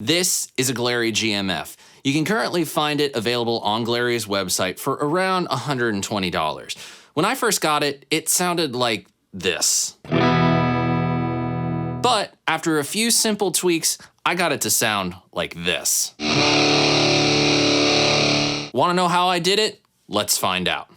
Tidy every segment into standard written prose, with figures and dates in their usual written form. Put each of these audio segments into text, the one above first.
This is a Glarry GMF. You can currently find it available on Glarry's website for around $120. When I first got it, it sounded like this. But after a few simple tweaks, I got it to sound like this. Want to know how I did it? Let's find out.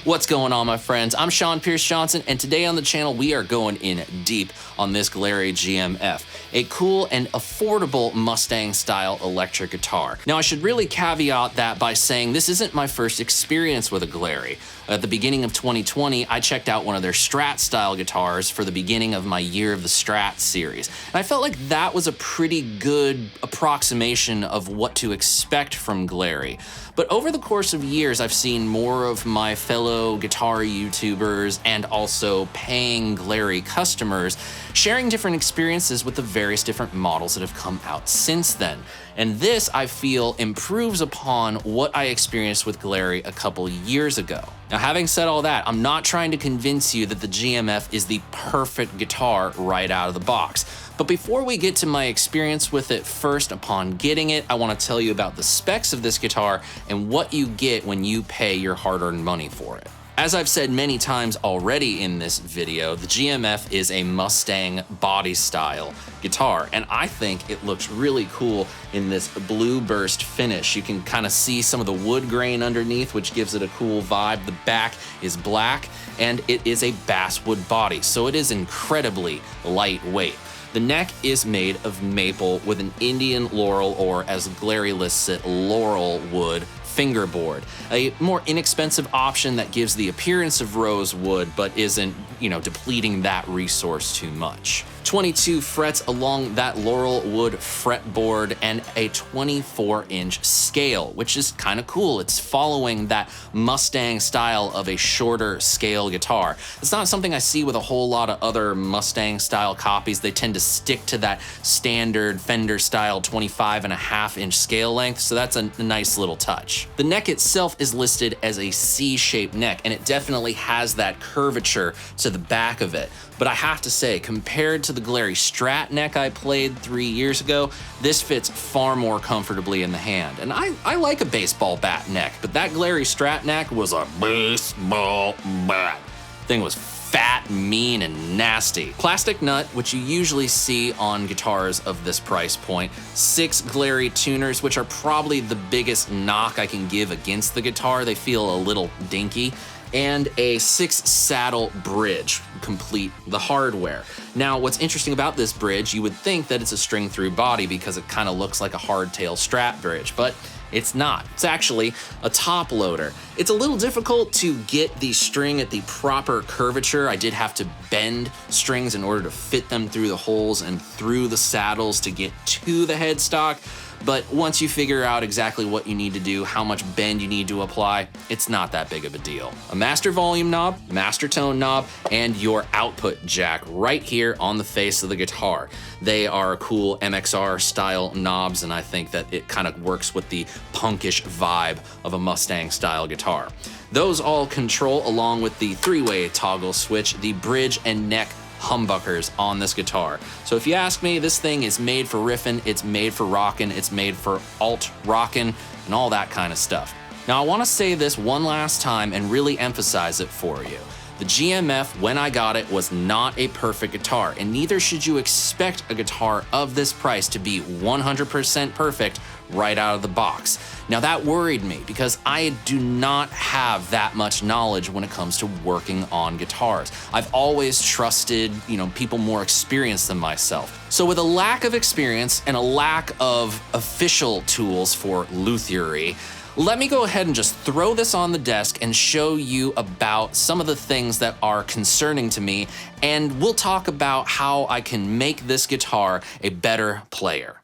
What's going on, my friends? I'm Sean Pierce Johnson, and today on the channel we are going in deep on this Glarry GMF, a cool and affordable Mustang-style electric guitar. Now, I should really caveat that by saying this isn't my first experience with a Glarry. At the beginning of 2020, I checked out one of their Strat-style guitars for the beginning of my Year of the Strat series, and I felt like that was a pretty good approximation of what to expect from Glarry. But over the course of years, I've seen more of my fellow guitar YouTubers and also paying Glarry customers sharing different experiences with the various different models that have come out since then. And this, I feel, improves upon what I experienced with Glarry a couple years ago. Now, having said all that, I'm not trying to convince you that the GMF is the perfect guitar right out of the box. But before we get to my experience with it first upon getting it, I want to tell you about the specs of this guitar and what you get when you pay your hard-earned money for it. As I've said many times already in this video, the GMF is a Mustang body style guitar, and I think it looks really cool in this blue burst finish. You can kind of see some of the wood grain underneath, which gives it a cool vibe. The back is black, and it is a basswood body, so it is incredibly lightweight. The neck is made of maple with an Indian laurel, or as Glarry lists it, laurel wood fingerboard, a more inexpensive option that gives the appearance of rosewood but isn't, depleting that resource too much. 22 frets along that laurel wood fretboard and a 24-inch scale, which is kind of cool. It's following that Mustang style of a shorter scale guitar. It's not something I see with a whole lot of other Mustang style copies. They tend to stick to that standard Fender style 25.5-inch scale length, so that's a nice little touch. The neck itself is listed as a C-shaped neck, and it definitely has that curvature to the back of it. But I have to say, compared to the Glarry Strat neck I played 3 years ago, this fits far more comfortably in the hand. And I like a baseball bat neck, but that Glarry Strat neck was a baseball bat. Thing was fat, mean, and nasty. Plastic nut, which you usually see on guitars of this price point, 6 Glarry tuners, which are probably the biggest knock I can give against the guitar. They feel a little dinky. And a 6 saddle bridge, complete the hardware. Now, what's interesting about this bridge, you would think that it's a string through body because it kind of looks like a hardtail Strat bridge, but it's not. It's actually a top loader. It's a little difficult to get the string at the proper curvature. I did have to bend strings in order to fit them through the holes and through the saddles to get to the headstock. But once you figure out exactly what you need to do, how much bend you need to apply, it's not that big of a deal. A master volume knob, master tone knob, and your output jack right here on the face of the guitar. They are cool MXR style knobs, and I think that it kind of works with the punkish vibe of a Mustang style guitar. Those all control, along with the 3-way toggle switch, the bridge and neck humbuckers on this guitar. So if you ask me, this thing is made for riffing, it's made for rocking, it's made for alt rocking, and all that kind of stuff. Now, I want to say this one last time and really emphasize it for you. The GMF, when I got it, was not a perfect guitar, and neither should you expect a guitar of this price to be 100% perfect right out of the box. Now, that worried me because I do not have that much knowledge when it comes to working on guitars. I've always trusted, people more experienced than myself. So with a lack of experience and a lack of official tools for luthiery, let me go ahead and just throw this on the desk and show you about some of the things that are concerning to me, and we'll talk about how I can make this guitar a better player.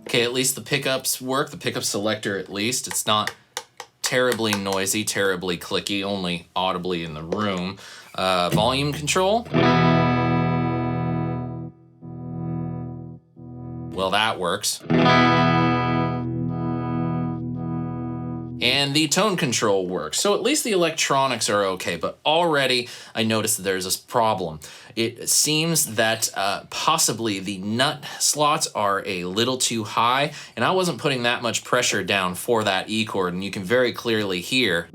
Okay, at least the pickups work, the pickup selector at least. It's not terribly noisy, terribly clicky, only audibly in the room. Volume control. Well, that works. And the tone control works. So at least the electronics are okay, but already I noticed that there's this problem. It seems that possibly the nut slots are a little too high, and I wasn't putting that much pressure down for that E chord, and you can very clearly hear.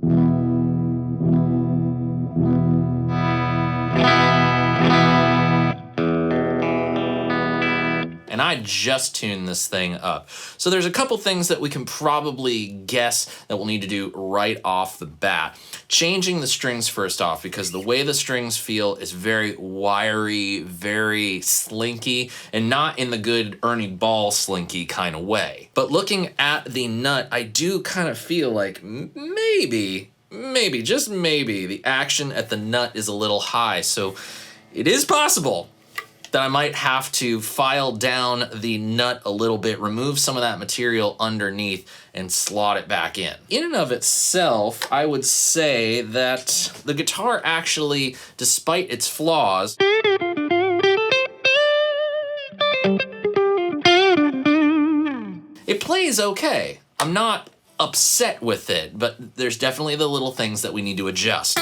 And I just tuned this thing up. So there's a couple things that we can probably guess that we'll need to do right off the bat. Changing the strings first off, because the way the strings feel is very wiry, very slinky, and not in the good Ernie Ball slinky kind of way. But looking at the nut, I do kind of feel like maybe, just maybe, the action at the nut is a little high. So it is possible that I might have to file down the nut a little bit, remove some of that material underneath, and slot it back in. In and of itself, I would say that the guitar actually, despite its flaws, it plays okay. I'm not upset with it, but there's definitely the little things that we need to adjust.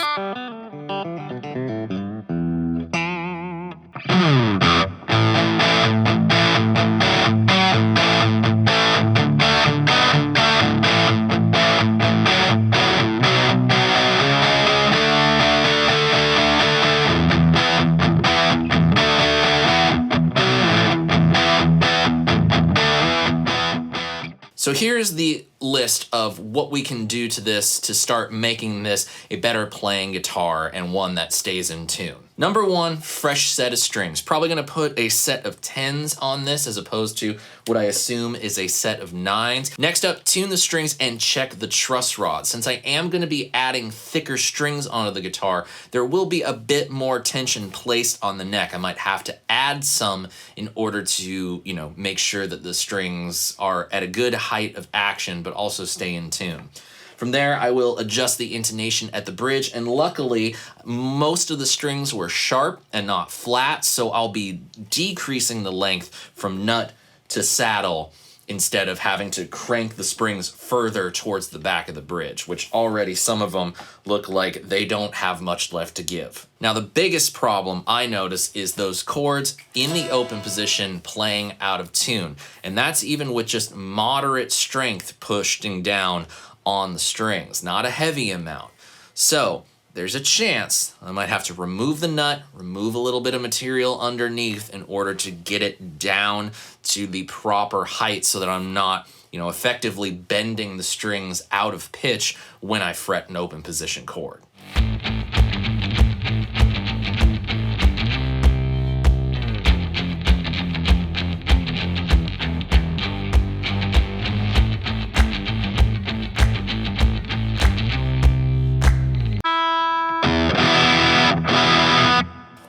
So here's the list of what we can do to this to start making this a better playing guitar and one that stays in tune. Number one, fresh set of strings. Probably gonna put a set of 10s on this as opposed to what I assume is a set of 9s. Next up, tune the strings and check the truss rod. Since I am gonna be adding thicker strings onto the guitar, there will be a bit more tension placed on the neck. I might have to add some in order to, make sure that the strings are at a good height of action, but also stay in tune. From there, I will adjust the intonation at the bridge, and luckily, most of the strings were sharp and not flat, so I'll be decreasing the length from nut to saddle instead of having to crank the springs further towards the back of the bridge, which already some of them look like they don't have much left to give. Now, the biggest problem I notice is those chords in the open position playing out of tune, and that's even with just moderate strength pushing down on the strings, not a heavy amount. So there's a chance I might have to remove the nut, remove a little bit of material underneath in order to get it down to the proper height so that I'm not, effectively bending the strings out of pitch when I fret an open position chord.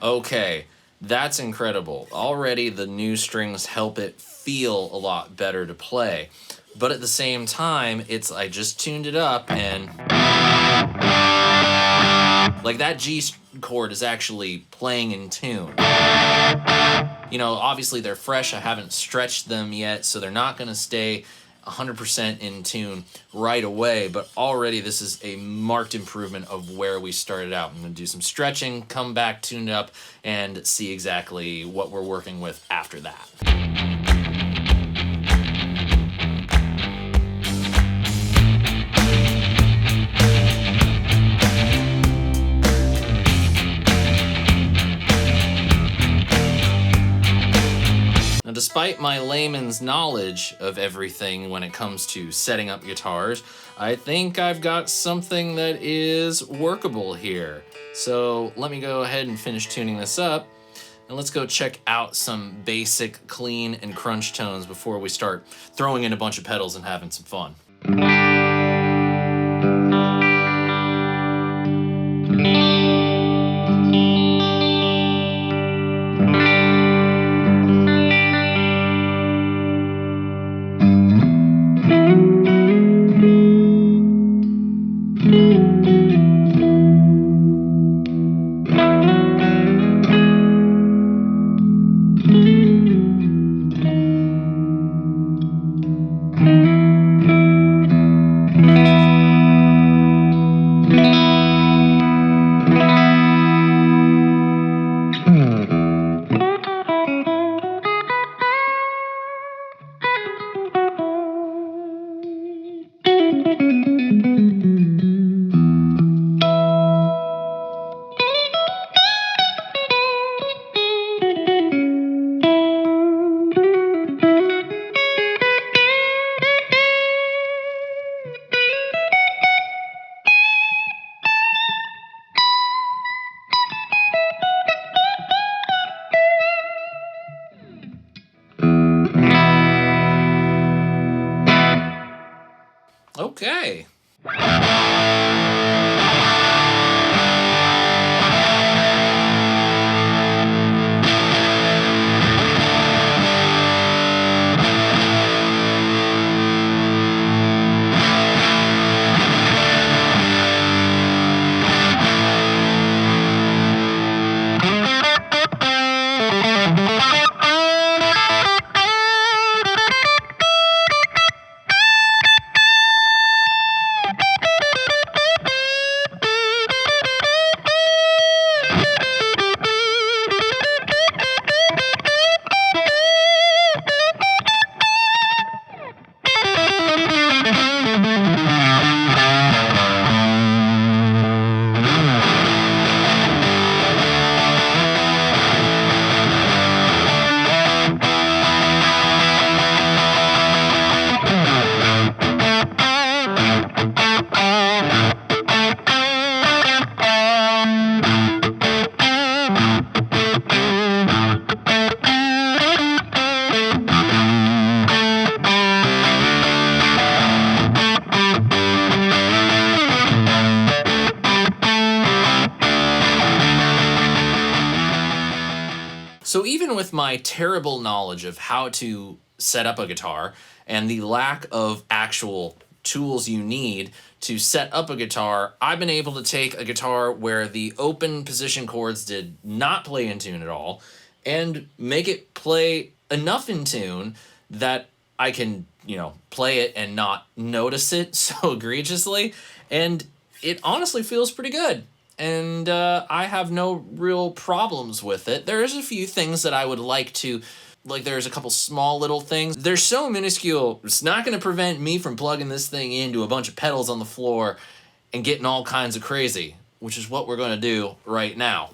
Okay, that's incredible. Already the new strings help it feel a lot better to play. But at the same time, I just tuned it up and like that G chord is actually playing in tune. Obviously they're fresh. I haven't stretched them yet, so they're not going to stay 100% in tune right away, but already this is a marked improvement of where we started out. I'm going to do some stretching, come back, tune it up, and see exactly what we're working with after that. Now, despite my layman's knowledge of everything when it comes to setting up guitars, I think I've got something that is workable here. So let me go ahead and finish tuning this up, and let's go check out some basic clean and crunch tones before we start throwing in a bunch of pedals and having some fun. Okay. So even with my terrible knowledge of how to set up a guitar and the lack of actual tools you need to set up a guitar, I've been able to take a guitar where the open position chords did not play in tune at all and make it play enough in tune that I can, play it and not notice it so egregiously. And it honestly feels pretty good. And I have no real problems with it. There's a few things that I would like to, like there's a couple small little things. They're so minuscule, it's not going to prevent me from plugging this thing into a bunch of pedals on the floor and getting all kinds of crazy, which is what we're going to do right now.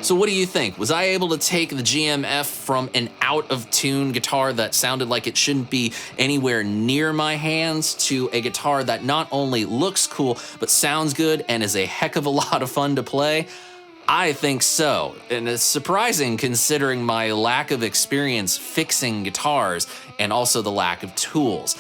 So what do you think? Was I able to take the GMF from an out-of-tune guitar that sounded like it shouldn't be anywhere near my hands to a guitar that not only looks cool, but sounds good and is a heck of a lot of fun to play? I think so, and it's surprising considering my lack of experience fixing guitars and also the lack of tools.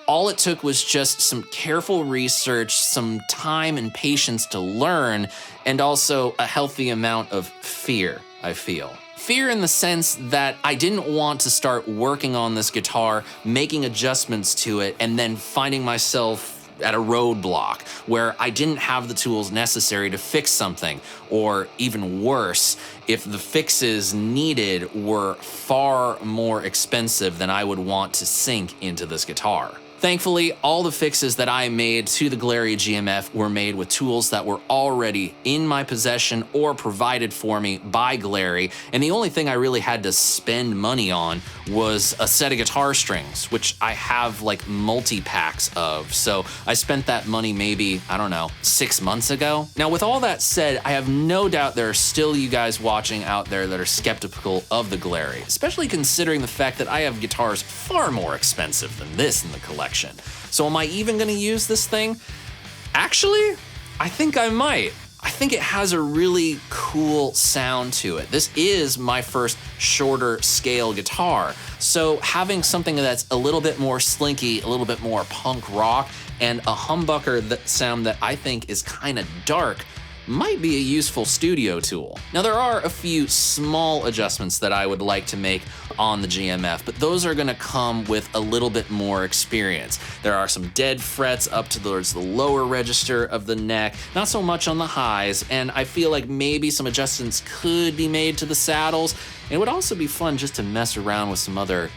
All it took was just some careful research, some time and patience to learn, and also a healthy amount of fear, I feel. Fear in the sense that I didn't want to start working on this guitar, making adjustments to it, and then finding myself at a roadblock where I didn't have the tools necessary to fix something, or even worse, if the fixes needed were far more expensive than I would want to sink into this guitar. Thankfully, all the fixes that I made to the Glarry GMF were made with tools that were already in my possession or provided for me by Glarry, and the only thing I really had to spend money on was a set of guitar strings, which I have like multi-packs of, so I spent that money maybe, I don't know, 6 months ago. Now with all that said, I have no doubt there are still you guys watching out there that are skeptical of the Glarry, especially considering the fact that I have guitars far more expensive than this in the collection. So am I even gonna use this thing? Actually, I think I might. I think it has a really cool sound to it. This is my first shorter scale guitar. So having something that's a little bit more slinky, a little bit more punk rock, and a humbucker sound that I think is kind of dark might be a useful studio tool. Now there are a few small adjustments that I would like to make on the GMF, but those are gonna come with a little bit more experience. There are some dead frets up towards the lower register of the neck, not so much on the highs, and I feel like maybe some adjustments could be made to the saddles. It would also be fun just to mess around with some other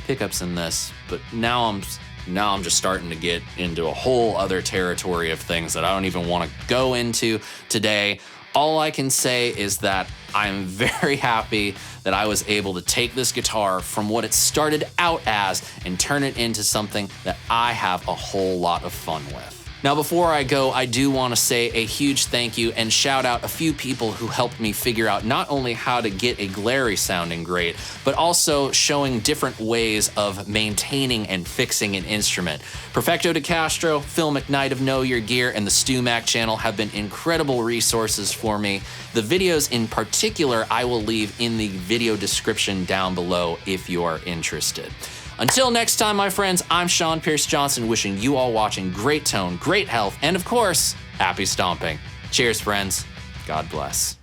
pickups in this, but now I'm just starting to get into a whole other territory of things that I don't even want to go into today. All I can say is that I'm very happy that I was able to take this guitar from what it started out as and turn it into something that I have a whole lot of fun with. Now, before I go, I do want to say a huge thank you and shout out a few people who helped me figure out not only how to get a Glarry sounding great, but also showing different ways of maintaining and fixing an instrument. Perfecto de Castro, Phil McKnight of Know Your Gear, and the Stu Mac channel have been incredible resources for me. The videos in particular, I will leave in the video description down below if you are interested. Until next time, my friends, I'm Sean Pierce Johnson, wishing you all watching great tone, great health, and of course, happy stomping. Cheers, friends. God bless.